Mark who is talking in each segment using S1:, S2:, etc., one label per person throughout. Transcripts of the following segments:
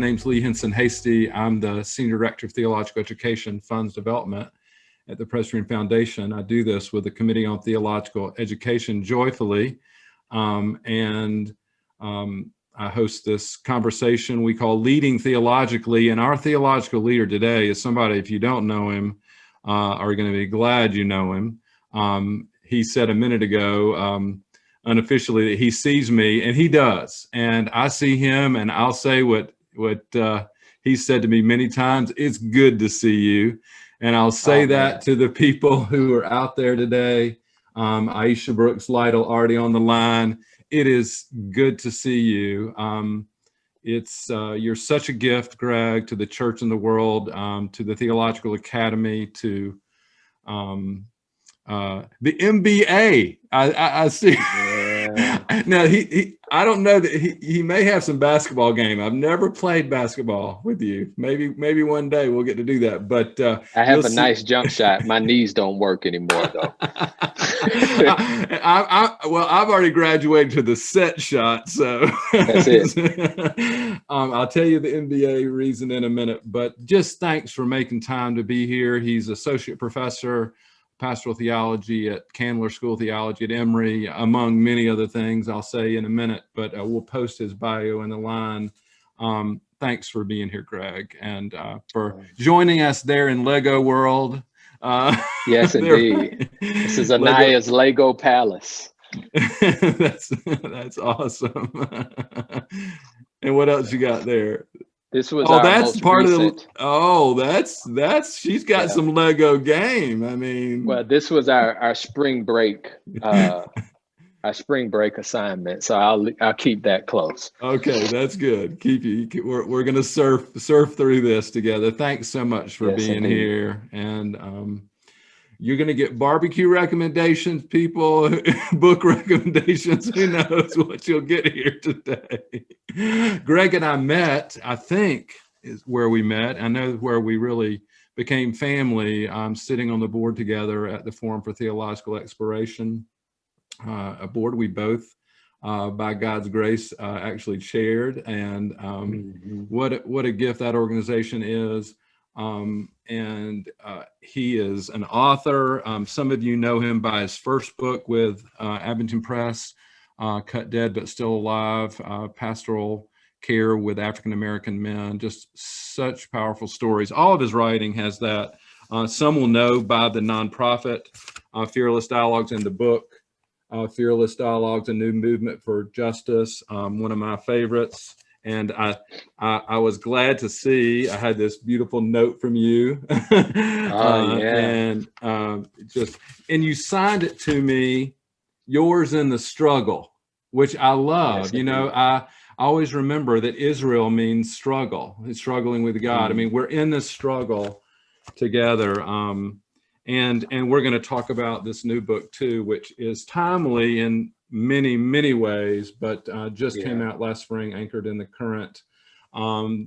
S1: name's Lee Henson Hasty. I'm the Senior Director of Theological Education Funds Development at the Presbyterian Foundation. I do this with the Committee on Theological Education joyfully. I host this conversation we call Leading Theologically. And our theological leader today is somebody, if you don't know him, are going to be glad you know him. He said a minute ago, unofficially, that he sees me, and he does. And I see him, and I'll say what he said to me many times: it's good to see you. And I'll say that to the people who are out there today. Aisha Brooks Lytle already on the line. It is good to see you. You're such a gift, Greg, to the church and the world, to the Theological Academy, to the MBA. I see. Yeah. Now I don't know that he may have some basketball game. I've never played basketball with you. Maybe one day we'll get to do that. But
S2: I have a nice jump shot. My knees don't work anymore though.
S1: Well, I've already graduated to the set shot, so
S2: that's it.
S1: I'll tell you the MBA reason in a minute. But just thanks for making time to be here. He's associate professor, pastoral theology at Candler School of Theology at Emory, among many other things I'll say in a minute, but we'll post his bio in the line. Thanks for being here, Greg, and for joining us there in Lego World.
S2: Yes, indeed. This is Anaya's Lego Palace.
S1: That's awesome. And what else you got there?
S2: This was
S1: that's part recent. Of the. That's she's got some Lego game. I mean,
S2: well, this was our spring break, assignment. So I'll keep that close.
S1: Okay, that's good. We're gonna surf through this together. Thanks so much for being here, and you're gonna get barbecue recommendations, people, book recommendations. Who knows what you'll get here today? Greg and I met, I think, is where we met. I know where we really became family. Sitting on the board together at the Forum for Theological Exploration, a board we both, by God's grace, actually chaired. And what a gift that organization is. He is an author. Some of you know him by his first book with Abington Press, Cut Dead But Still Alive, Pastoral Care with African American Men. Just such powerful stories. All of his writing has that. Some will know by the nonprofit Fearless Dialogues, in the book Fearless Dialogues, A New Movement for Justice, one of my favorites. And I was glad to see I had this beautiful note from you. And you signed it to me, Yours in the Struggle, which I love. Yes, I always remember that Israel means struggle. It's struggling with God. I mean, we're in this struggle together. And we're going to talk about this new book too, which is timely in many ways, but just came out last spring, anchored in the current,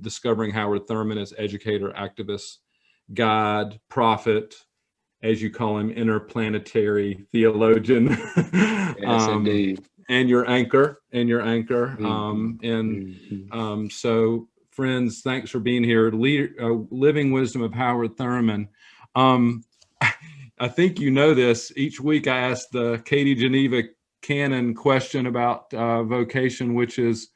S1: discovering Howard Thurman as educator, activist, God, prophet, as you call him, interplanetary theologian.
S2: Yes, indeed.
S1: And your anchor. So friends, thanks for being here. Living Wisdom of Howard Thurman. I think you know this. Each week I ask the Katie Geneva canon question about vocation, which is,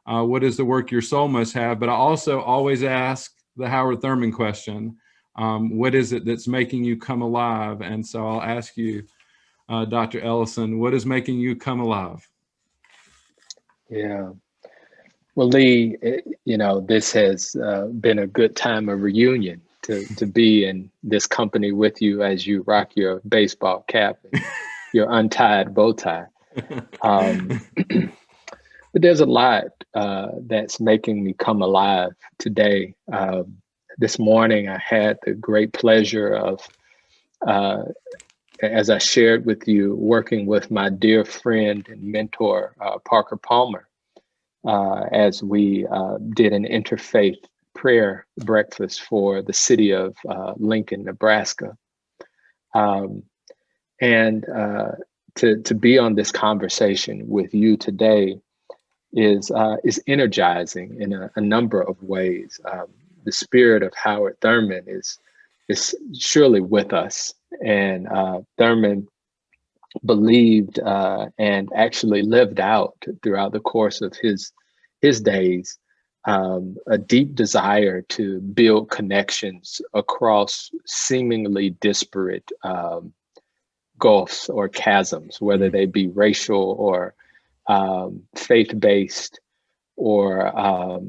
S1: what is the work your soul must have? But I also always ask the Howard Thurman question, what is it that's making you come alive? And so I'll ask you, Dr. Ellison, what is making you come alive?
S2: Yeah. Well, Lee, this has been a good time of reunion to be in this company with you as you rock your baseball cap and your untied bow tie. But there's a lot that's making me come alive today. This morning, I had the great pleasure of, as I shared with you, working with my dear friend and mentor, Parker Palmer, as we did an interfaith prayer breakfast for the city of Lincoln, Nebraska. And to be on this conversation with you today is energizing in a number of ways. The spirit of Howard Thurman is surely with us, and Thurman believed and actually lived out throughout the course of his days a deep desire to build connections across seemingly disparate gulfs or chasms, whether they be racial or faith-based or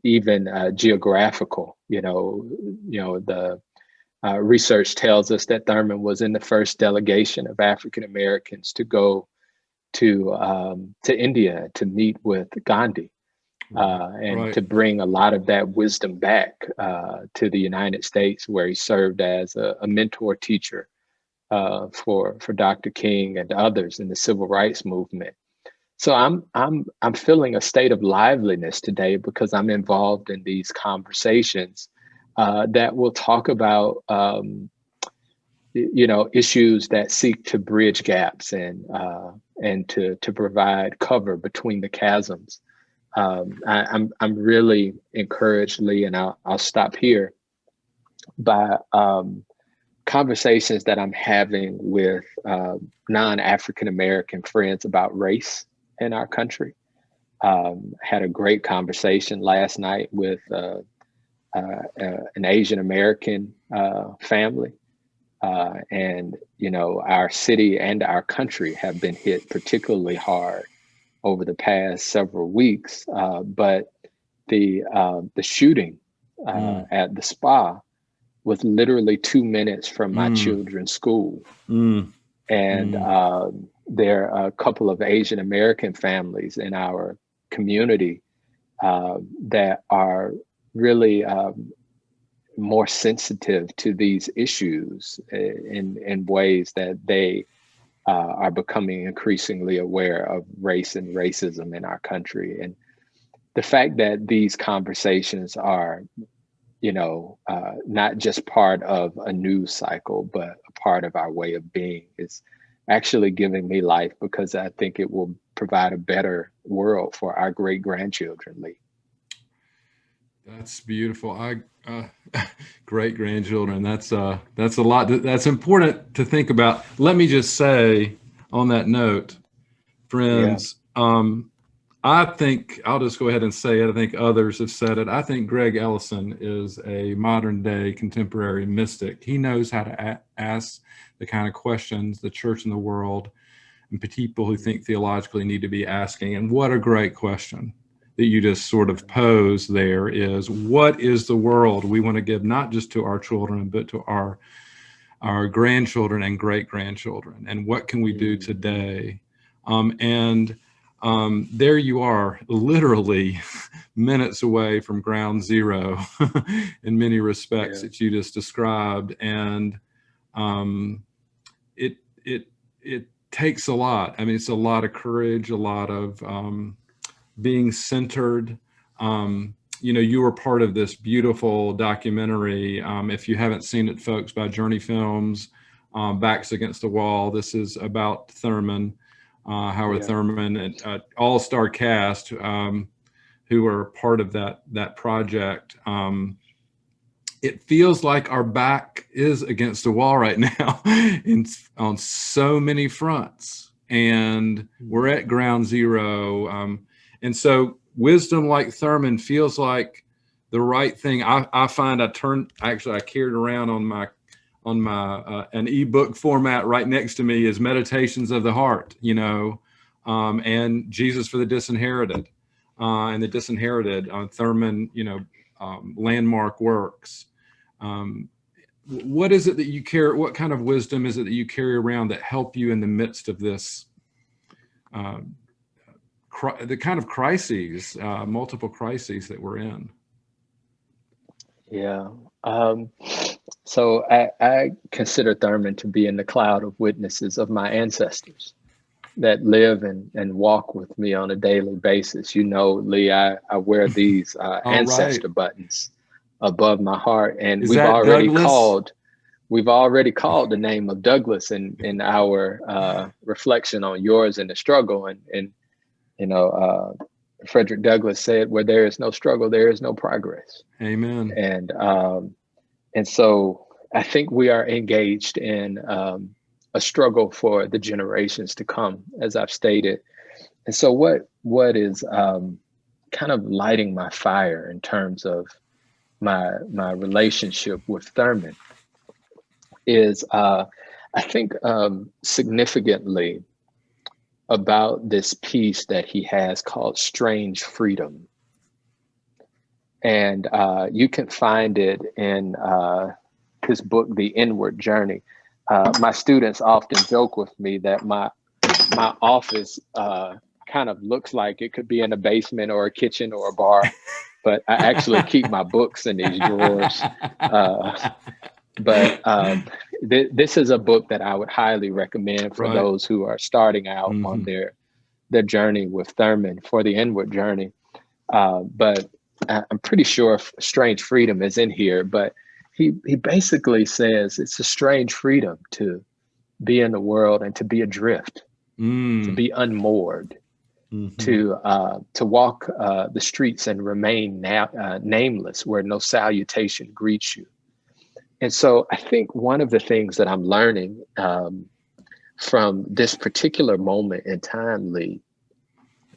S2: even geographical. The research tells us that Thurman was in the first delegation of African Americans to go to India to meet with Gandhi and to bring a lot of that wisdom back to the United States, where he served as a mentor teacher for Dr. King and others in the civil rights movement. So I'm feeling a state of liveliness today because I'm involved in these conversations that will talk about issues that seek to bridge gaps and to provide cover between the chasms. I'm really encouraged, Lee, and I'll stop here, by conversations that I'm having with non-African American friends about race in our country. Had a great conversation last night with an Asian American family. And our city and our country have been hit particularly hard over the past several weeks. But the shooting at the spa was literally 2 minutes from my children's school. And there are a couple of Asian American families in our community that are really more sensitive to these issues in ways that they are becoming increasingly aware of race and racism in our country. And the fact that these conversations are, not just part of a news cycle, but a part of our way of being is actually giving me life, because I think it will provide a better world for our great grandchildren, Lee.
S1: That's beautiful. Great grandchildren. That's a lot. That's important to think about. Let me just say on that note, friends, I think I'll just go ahead and say it. I think others have said it. I think Greg Ellison is a modern day contemporary mystic. He knows how to ask the kind of questions the church and the world and people who think theologically need to be asking. And what a great question that you just sort of pose there is, what is the world we want to give not just to our children, but to our grandchildren and great-grandchildren? And what can we do today? There you are, literally minutes away from ground zero in many respects that you just described. And it takes a lot. I mean, it's a lot of courage, a lot of being centered. You were part of this beautiful documentary. If you haven't seen it, folks, by Journey Films, Backs Against the Wall. This is about Thurman. Howard Thurman, and all-star cast who are part of that project. It feels like our back is against the wall right now on so many fronts, and we're at ground zero. And so wisdom like Thurman feels like the right thing. I find I carried around on my an ebook format right next to me is Meditations of the Heart, and Jesus for the Disinherited, and the Disinherited, Thurman, landmark works. What is it that you carry? What kind of wisdom is it that you carry around that help you in the midst of this, the kind of crises, multiple crises that we're in?
S2: Yeah. So I consider Thurman to be in the cloud of witnesses of my ancestors that live and walk with me on a daily basis. Lee, I wear these ancestor buttons above my heart, and we've already called the name of Douglas in our reflection on yours and the struggle. And Frederick Douglass said, where there is no struggle, there is no progress.
S1: Amen.
S2: And so I think we are engaged in a struggle for the generations to come, as I've stated. And so what is kind of lighting my fire in terms of my relationship with Thurman is I think significantly about this piece that he has called Strange Freedom. And you can find it in his book, The Inward Journey. My students often joke with me that my office kind of looks like it could be in a basement or a kitchen or a bar, but I actually keep my books in these drawers. But this is a book that I would highly recommend for those who are starting out on their journey with Thurman, for the inward journey. But I'm pretty sure Strange Freedom is in here, but he basically says it's a strange freedom to be in the world and to be adrift, to be unmoored, to walk the streets and remain nameless where no salutation greets you. And so I think one of the things that I'm learning from this particular moment in time, Lee,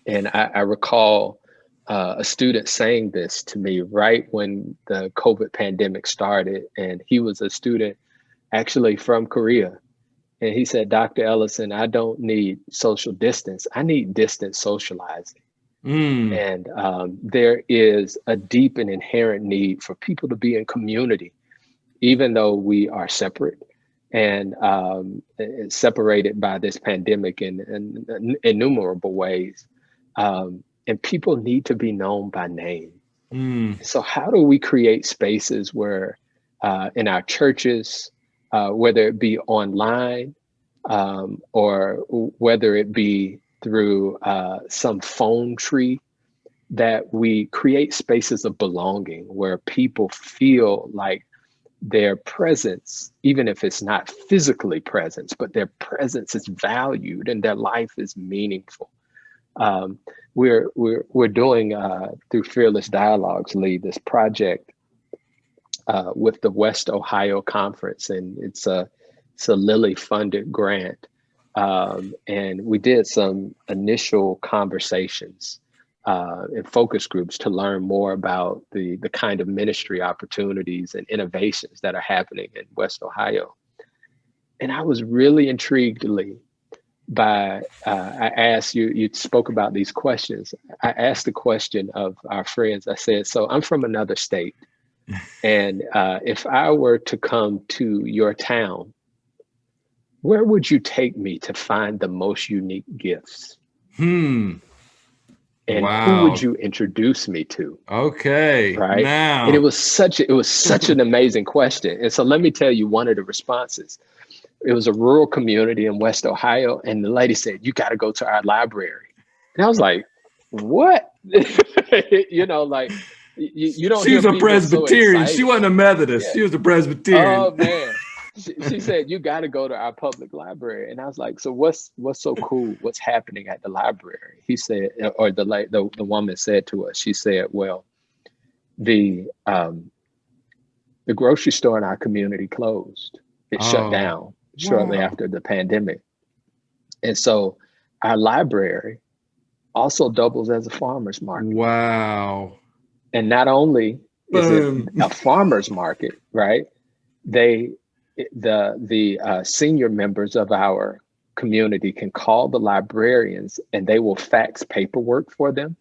S2: and I recall a student saying this to me right when the COVID pandemic started, and he was a student actually from Korea. And he said, Dr. Ellison, I don't need social distance. I need distant socializing. And there is a deep and inherent need for people to be in community, even though we are separate and separated by this pandemic in innumerable ways. And people need to be known by name. So how do we create spaces where in our churches, whether it be online or whether it be through some phone tree, that we create spaces of belonging where people feel like their presence, even if it's not physically presence, but their presence is valued and their life is meaningful. We're doing through Fearless Dialogues, Lee, this project with the West Ohio Conference, and it's a Lilly funded grant. And we did some initial conversations in focus groups to learn more about the kind of ministry opportunities and innovations that are happening in West Ohio. And I was really intrigued, Lee, by, I asked you, you spoke about these questions. I asked the question of our friends. I said, so I'm from another state. And if I were to come to your town, where would you take me to find the most unique gifts? And who would you introduce me to?
S1: Okay.
S2: Right.
S1: Now.
S2: And it was such an amazing question. And so let me tell you one of the responses. It was a rural community in West Ohio. And the lady said, you got to go to our library. And I was like, what? You know, like you don't.
S1: She was a Presbyterian.
S2: So
S1: she wasn't a Methodist. Yeah. She was a Presbyterian.
S2: Oh man. She said, you got to go to our public library. And I was like, so what's so cool? What's happening at the library? He said, or the woman said to us, she said, well, the grocery store in our community closed. It shut down shortly after the pandemic. And so our library also doubles as a farmer's market.
S1: Wow.
S2: And not only is it a farmer's market, right? The senior members of our community can call the librarians and they will fax paperwork for them.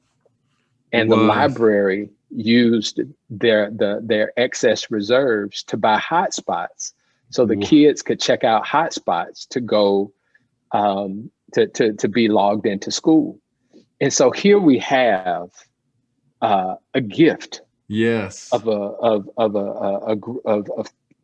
S2: And the library used their excess reserves to buy hotspots. So the kids could check out hotspots to go to be logged into school. And so here we have a gift,
S1: yes,
S2: of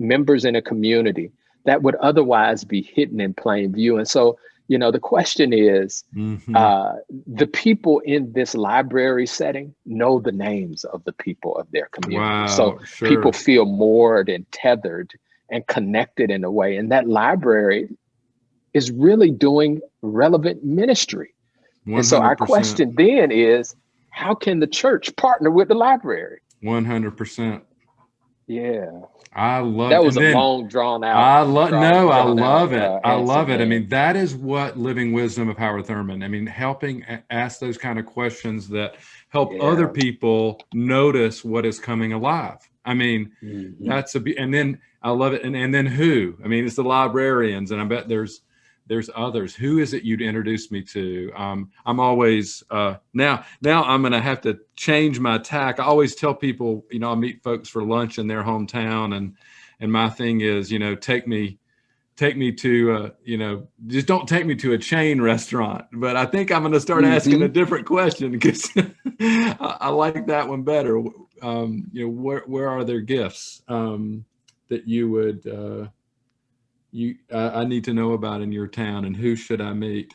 S2: members in a community that would otherwise be hidden in plain view. And so, you know, the question is, the people in this library setting know the names of the people of their community. So people feel moored and tethered and connected in a way. And that library is really doing relevant ministry. 100%. And so our question then is, how can the church partner with the library?
S1: 100%.
S2: Yeah.
S1: I love
S2: That
S1: it.
S2: was
S1: And
S2: a
S1: then
S2: long drawn
S1: I
S2: out,
S1: love no, I love it. I
S2: answer,
S1: love it. I
S2: man.
S1: mean, that is what living wisdom of Howard Thurman. I mean, helping ask those kind of questions that help other
S2: Yeah.
S1: people notice what is coming alive. I mean, that's and then I love it. And then who? I mean, it's the librarians, and I bet there's others. Who is it you'd introduce me to? I'm always now I'm going to have to change my tack. I always tell people, you know, I meet folks for lunch in their hometown, and my thing is, you know, take me to you know, just don't take me to a chain restaurant. But I think I'm going to start asking a different question, because I like that one better. You know, where are there gifts that you would I need to know about in your town, and who should I meet?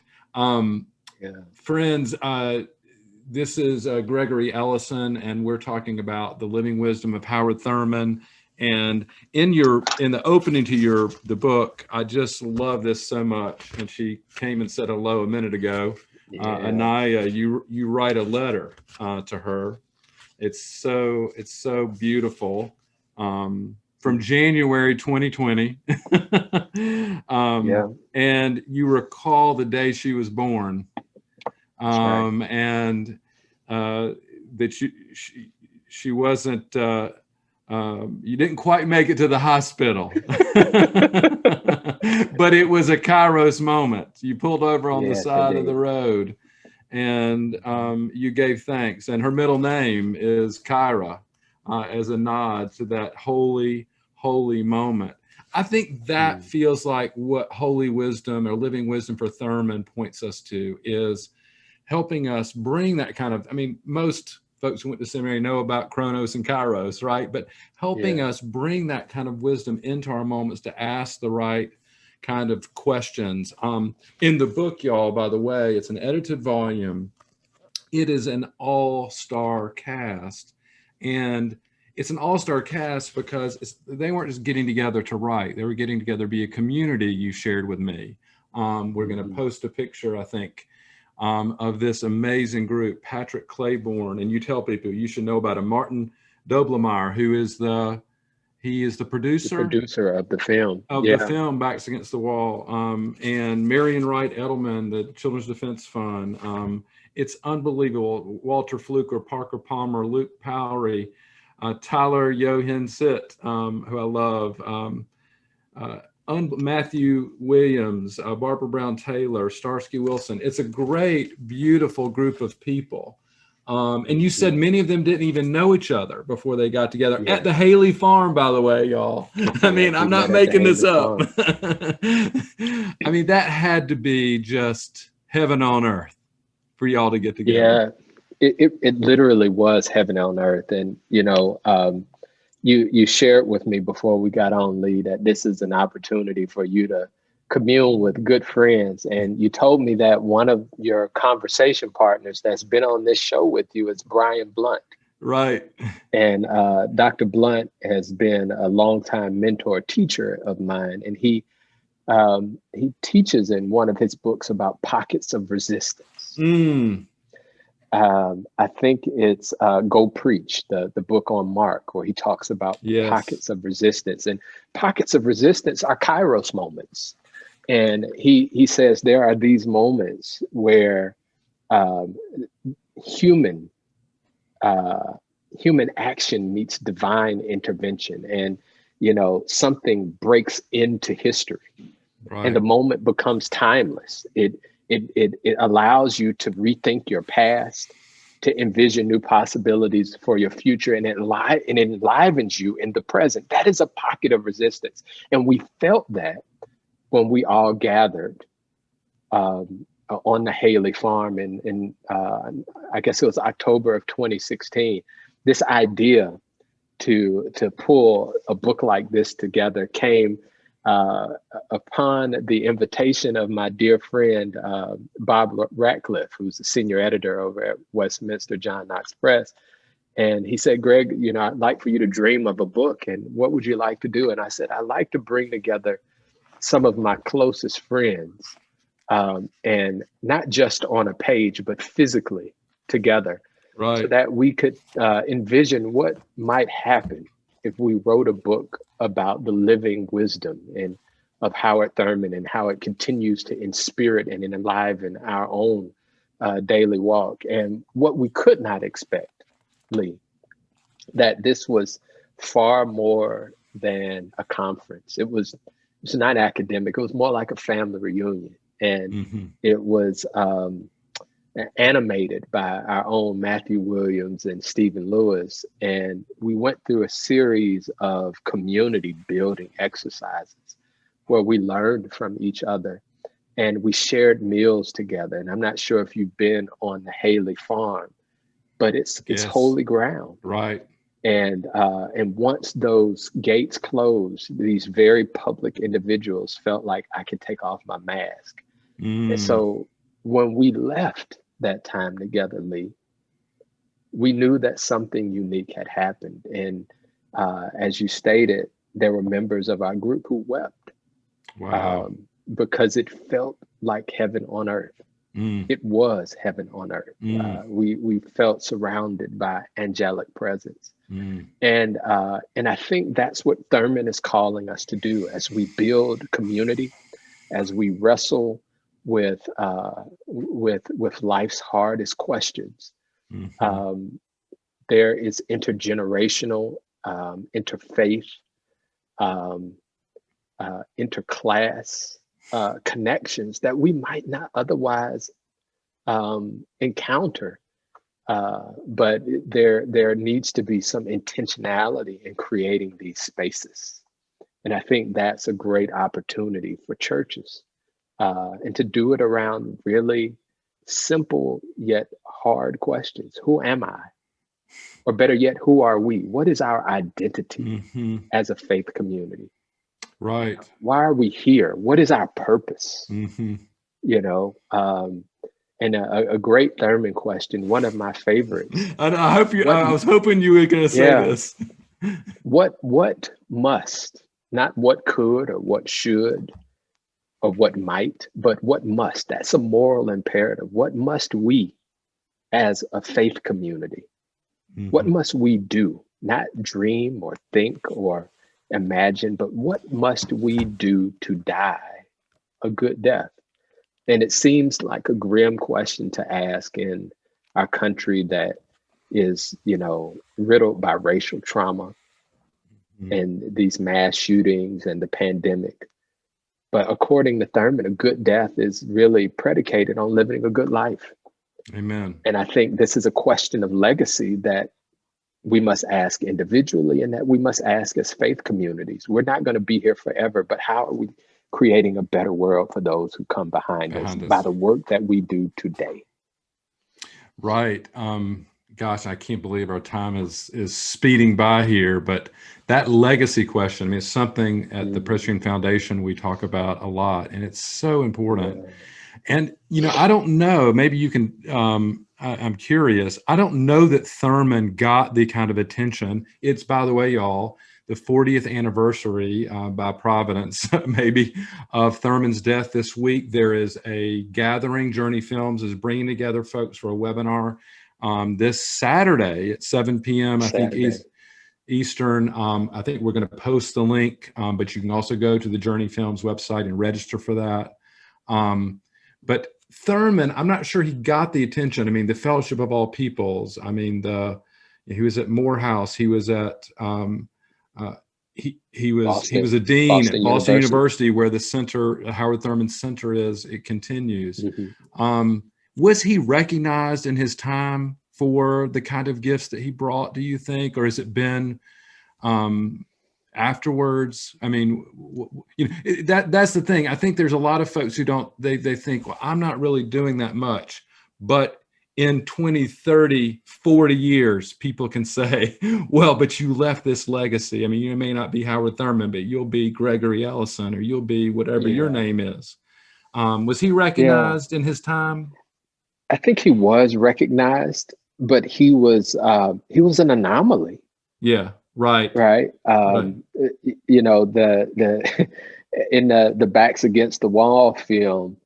S1: Friends, this is Gregory Ellison, and we're talking about the living wisdom of Howard Thurman. And in the opening to the book, I just love this so much. And she came and said hello a minute ago. Anaya, you write a letter to her. It's so beautiful. From January 2020. And you recall the day she was born. Right. And that she wasn't, you didn't quite make it to the hospital. But it was a Kairos moment. You pulled over on the side of the road, and you gave thanks. And her middle name is Kyra, as a nod to that holy moment. I think that feels like what holy wisdom or living wisdom for Thurman points us to, is helping us bring that kind of, I mean, most folks who went to seminary know about Chronos and Kairos, right? But helping us bring that kind of wisdom into our moments to ask the right kind of questions. In the book, y'all, by the way, it's an edited volume. It is an all-star cast. And it's an all-star cast because they weren't just getting together to write. They were getting together to be a community, you shared with me. We're going to post a picture, I think, of this amazing group, Patrick Claiborne, and you tell people you should know about him. Martin Doblemeyer, who is the producer
S2: of the film.
S1: The film Backs Against the Wall, and Marion Wright Edelman, the Children's Defense Fund. It's unbelievable. Walter Fluker, Parker Palmer, Luke Powery, Tyler Yohin Sit, who I love, Matthew Williams, Barbara Brown Taylor, Starsky Wilson. It's a great, beautiful group of people. And you said many of them didn't even know each other before they got together at the Haley Farm, by the way, y'all. I mean, I'm not making this up. I mean, that had to be just heaven on earth for y'all to get together.
S2: Yeah, it literally was heaven on earth. And, you know, you shared with me before we got on, Lee, that this is an opportunity for you to commune with good friends. And you told me that one of your conversation partners that's been on this show with you is Brian Blunt.
S1: Right.
S2: And Dr. Blunt has been a longtime mentor teacher of mine. And he teaches in one of his books about pockets of resistance. I think it's Go Preach, the book on Mark, where he talks about pockets of resistance. And pockets of resistance are Kairos moments. And he says there are these moments where human action meets divine intervention, and you know, something breaks into history, and the moment becomes timeless. It allows you to rethink your past, to envision new possibilities for your future, and it enlivens you in the present. That is a pocket of resistance, and we felt that when we all gathered on the Haley Farm in I guess it was October of 2016. This idea to pull a book like this together came upon the invitation of my dear friend Bob Ratcliffe, who's the senior editor over at Westminster John Knox Press. And he said, Greg, you know, I'd like for you to dream of a book, and what would you like to do? And I said, I'd like to bring together some of my closest friends, and not just on a page, but physically together, so
S1: Right.
S2: that we could envision what might happen if we wrote a book about the living wisdom and of Howard Thurman and how it continues to inspirit and enliven our own daily walk. And what we could not expect, Lee, that this was far more than a conference. It's not academic. It was more like a family reunion, and
S1: Mm-hmm.
S2: it was animated by our own Matthew Williams and Stephen Lewis. And we went through a series of community building exercises where we learned from each other and we shared meals together. And I'm not sure if you've been on the Haley farm, but it's
S1: Yes.
S2: holy ground.
S1: Right.
S2: And once those gates closed, these very public individuals felt like I could take off my mask. And
S1: Mm.
S2: so when we left that time together, Lee, we knew that something unique had happened. And as you stated, there were members of our group who wept
S1: Wow.
S2: because it felt like heaven on earth.
S1: Mm.
S2: It was heaven on earth.
S1: Mm.
S2: We felt surrounded by angelic presence.
S1: Mm.
S2: And I think that's what Thurman is calling us to do as we build community, as we wrestle with life's hardest questions.
S1: Mm-hmm.
S2: There is intergenerational, interfaith, um, interclass connections that we might not otherwise encounter. But there needs to be some intentionality in creating these spaces. And I think that's a great opportunity for churches, and to do it around really simple yet hard questions. Who am I? Or better yet, who are we? What is our identity
S1: Mm-hmm.
S2: as a faith community?
S1: Right.
S2: Why are we here? What is our purpose?
S1: Mm-hmm.
S2: You know, and a great Thurman question, one of my favorites.
S1: And I hope you.
S2: What?
S1: I was hoping you were going to say
S2: Yeah.
S1: this.
S2: What must, not what could or what should or what might, but what must? That's a moral imperative. What must we, as a faith community, what
S1: Mm-hmm.
S2: must we do? Not dream or think or imagine, but what must we do to die a good death? And it seems like a grim question to ask in our country that is, riddled by racial trauma
S1: Mm-hmm.
S2: and these mass shootings and the pandemic. But according to Thurman, a good death is really predicated on living a good life.
S1: Amen.
S2: And I think this is a question of legacy that we must ask individually and that we must ask as faith communities. We're not going to be here forever, but how are we creating a better world for those who come behind us by the work that we do today?
S1: Right. Gosh, I can't believe our time is speeding by here, but that legacy question, I mean, it's something at the Presbyterian Foundation we talk about a lot, and it's so important.
S2: Yeah.
S1: And, I don't know, maybe you can, I'm curious. I don't know that Thurman got the kind of attention. It's, by the way, y'all, the 40th anniversary by Providence, maybe, of Thurman's death this week. There is a gathering. Journey Films is bringing together folks for a webinar this Saturday at 7 p.m. I think Eastern. I think we're going to post the link, but you can also go to the Journey Films website and register for that. But Thurman, I'm not sure he got the attention. I mean, the Fellowship of All Peoples. I mean, he was at Morehouse. He was at he was a dean at Boston University, where the center, Howard Thurman Center, is. It continues.
S2: Mm-hmm.
S1: Was he recognized in his time for the kind of gifts that he brought, do you think, or has it been afterwards? I mean, that's the thing. I think there's a lot of folks who don't, they think, well, I'm not really doing that much, but in 20, 30, 40 years, people can say, well, but you left this legacy. I mean, you may not be Howard Thurman, but you'll be Gregory Ellison, or you'll be whatever your name is. Was he recognized in his time?
S2: I think he was recognized, but he was an anomaly.
S1: Yeah. Right.
S2: Right.
S1: Right.
S2: You know, the in the Backs Against the Wall film,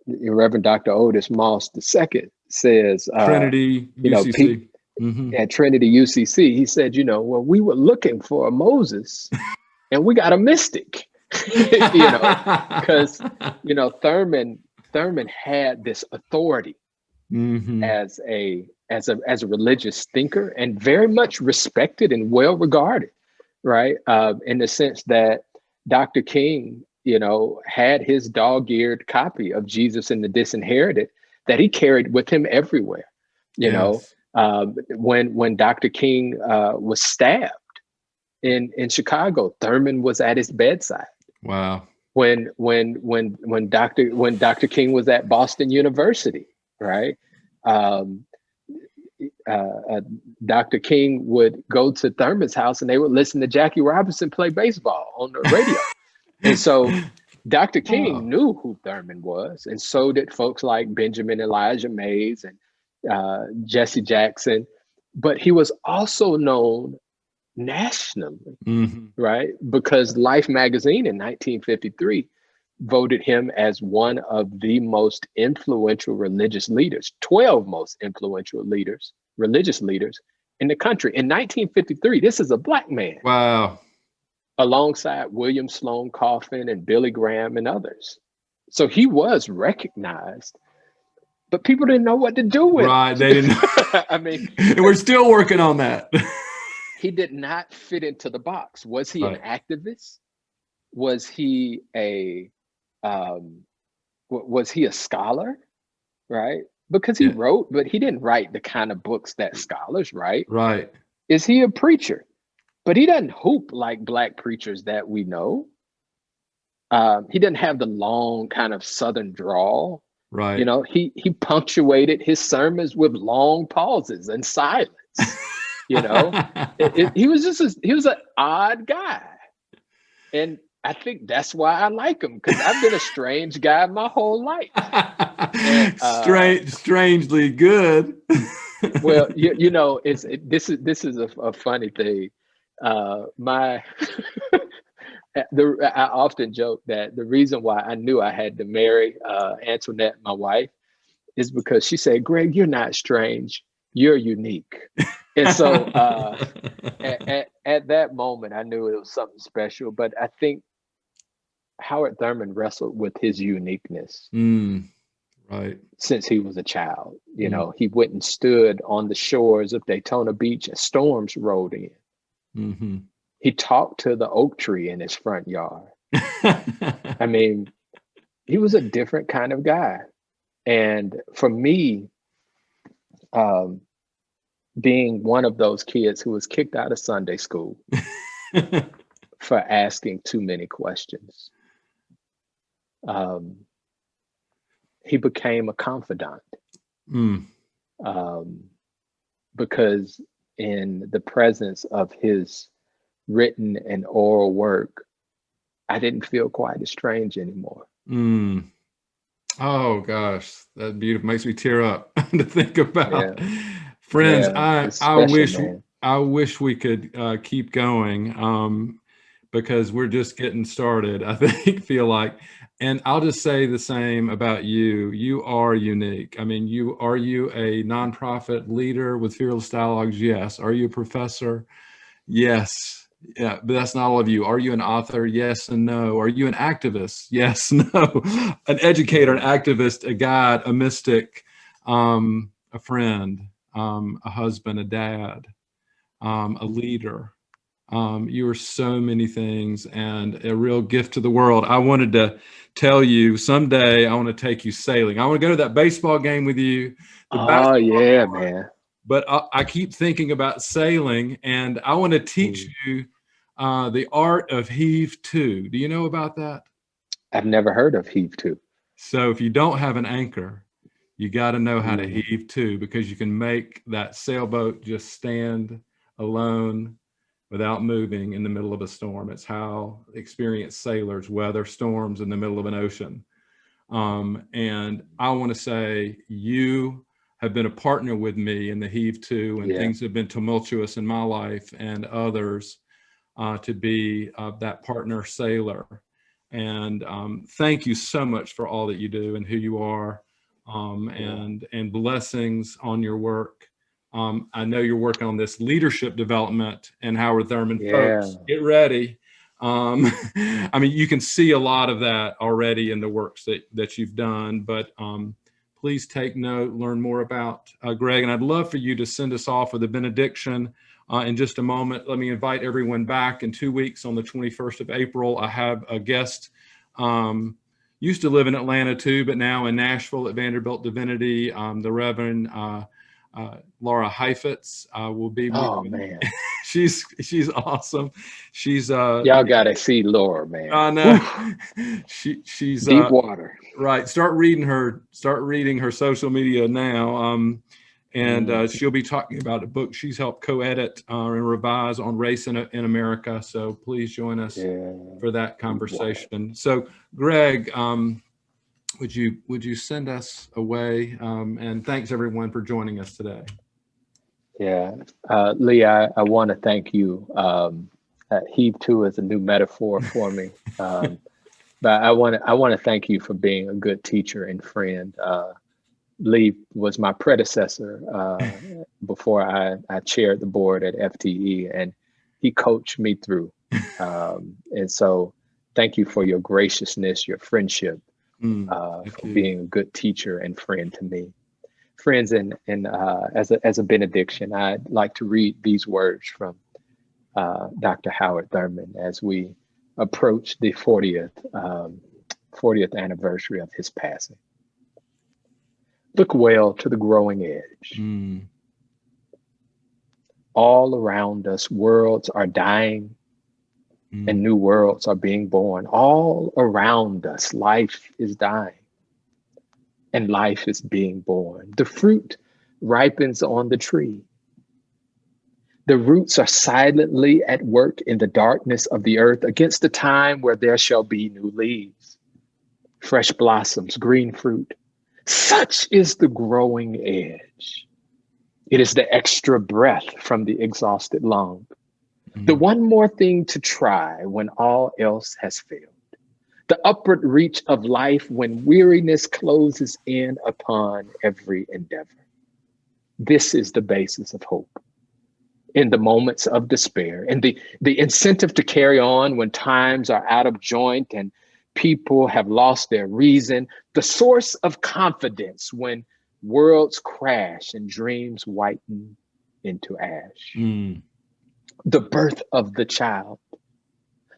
S2: Reverend Dr. Otis Moss II says,
S1: Trinity,
S2: you know,
S1: UCC. Mm-hmm.
S2: at Trinity UCC, he said, you know, well, we were looking for a Moses and we got a mystic, you know, because, you know, Thurman had this authority
S1: Mm-hmm.
S2: as a religious thinker, and very much respected and well regarded, right? In the sense that Dr. King, you know, had his dog-eared copy of Jesus and the Disinherited that he carried with him everywhere. You know,
S1: Yes.
S2: when Dr. King was stabbed in Chicago, Thurman was at his bedside.
S1: Wow.
S2: When Dr. King was at Boston University, right? Um, Dr. King would go to Thurman's house and they would listen to Jackie Robinson play baseball on the radio. And so Dr. King knew who Thurman was, and so did folks like Benjamin Elijah Mays and Jesse Jackson. But he was also known nationally,
S1: Mm-hmm.
S2: right? Because Life magazine in 1953 voted him as one of the most influential religious leaders, 12 most influential religious leaders in the country. In 1953, this is a Black man.
S1: Wow.
S2: Alongside William Sloane Coffin and Billy Graham and others. So he was recognized, but people didn't know what to do with him.
S1: Right. They didn't.
S2: I mean,
S1: and we're still working on that.
S2: He did not fit into the box. Was he
S1: right.
S2: an activist? Was he a scholar? Right? Because he wrote, but he didn't write the kind of books that scholars write.
S1: Right.
S2: Is he a preacher? But he doesn't hoop like Black preachers that we know. He didn't have the long kind of Southern drawl.
S1: Right.
S2: You know, he punctuated his sermons with long pauses and silence. You know, he was an odd guy. And I think that's why I like him, because I've been a strange guy my whole life. And,
S1: strangely good.
S2: Well, you know, this is a funny thing. I often joke that the reason why I knew I had to marry Antoinette, my wife, is because she said, "Greg, you're not strange, you're unique." And so at that moment, I knew it was something special. But I think Howard Thurman wrestled with his uniqueness
S1: right.
S2: since he was a child. You know, he went and stood on the shores of Daytona Beach as storms rolled in.
S1: Mm-hmm.
S2: He talked to the oak tree in his front yard. I mean, he was a different kind of guy. And for me, being one of those kids who was kicked out of Sunday school for asking too many questions, he became a confidant. Because in the presence of his written and oral work, I didn't feel quite as strange anymore.
S1: Oh gosh, that's beautiful. Makes me tear up to think about.
S2: Yeah.
S1: Friends,
S2: Yeah,
S1: I wish we could keep going because we're just getting started. I feel like, and I'll just say the same about you. You are unique. I mean, are you a nonprofit leader with Fearless Dialogues? Yes. Are you a professor? Yes. Yeah, but that's not all of you. Are you an author? Yes and no. Are you an activist? Yes, no. An educator, an activist, a guide, a mystic, a friend, a husband, a dad, a leader. You are so many things and a real gift to the world. I wanted to tell you someday I want to take you sailing. I want to go to that baseball game with you.
S2: Oh, yeah, man.
S1: But I keep thinking about sailing, and I want to teach you the art of heave to. Do you know about that?
S2: I've never heard of heave to.
S1: So if you don't have an anchor, you got to know how to heave to, because you can make that sailboat just stand alone without moving in the middle of a storm. It's how experienced sailors weather storms in the middle of an ocean. And I want to say you have been a partner with me in the heave to, and things have been tumultuous in my life and others to be that partner sailor. And thank you so much for all that you do and who you are. and blessings on your work. I know you're working on this leadership development and Howard Thurman.
S2: Yeah.
S1: Folks, get ready. I mean, you can see a lot of that already in the works that you've done, but please take note, learn more about Greg, and I'd love for you to send us off with a benediction in just a moment. Let me invite everyone back in 2 weeks on the 21st of April. I have a guest, used to live in Atlanta too, but now in Nashville at Vanderbilt Divinity, the Reverend Laura Heifetz will be.
S2: Oh man,
S1: she's awesome. She's
S2: y'all gotta see Laura, man.
S1: I know. She's
S2: deep water.
S1: Right. Start reading her social media now. And she'll be talking about a book she's helped co-edit and revise on race in America. So please join us for that conversation. So Greg, would you send us away? And thanks everyone for joining us today.
S2: Yeah, Lee, I want to thank you. Heave to is a new metaphor for me, but I want to thank you for being a good teacher and friend. Lee was my predecessor before I chaired the board at FTE, and he coached me through. And so, thank you for your graciousness, your friendship. For being a good teacher and friend to me. Friends, and as a benediction, I'd like to read these words from Dr. Howard Thurman as we approach the 40th anniversary of his passing. Look well to the growing edge. All around us, worlds are dying and new worlds are being born. All around us, life is dying and life is being born. The fruit ripens on the tree. The roots are silently at work in the darkness of the earth against the time where there shall be new leaves, fresh blossoms, green fruit. Such is the growing edge. It is the extra breath from the exhausted lung. The one more thing to try when all else has failed. The upward reach of life when weariness closes in upon every endeavor. This is the basis of hope. In the moments of despair, and the incentive to carry on when times are out of joint and people have lost their reason. The source of confidence when worlds crash and dreams whiten into ash. The birth of the child,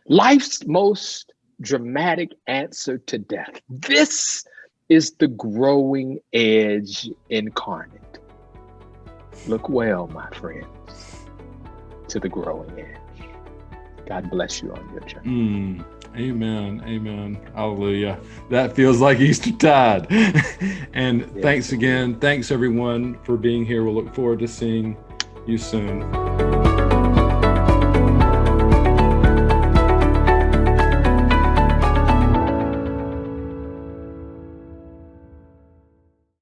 S2: life's most dramatic answer to death. This is the growing edge incarnate. Look well, my friends, to the growing edge. God bless you on your journey.
S1: Amen. Amen. Hallelujah. That feels like Eastertide. And thanks again. Thanks everyone for being here. We'll look forward to seeing you soon.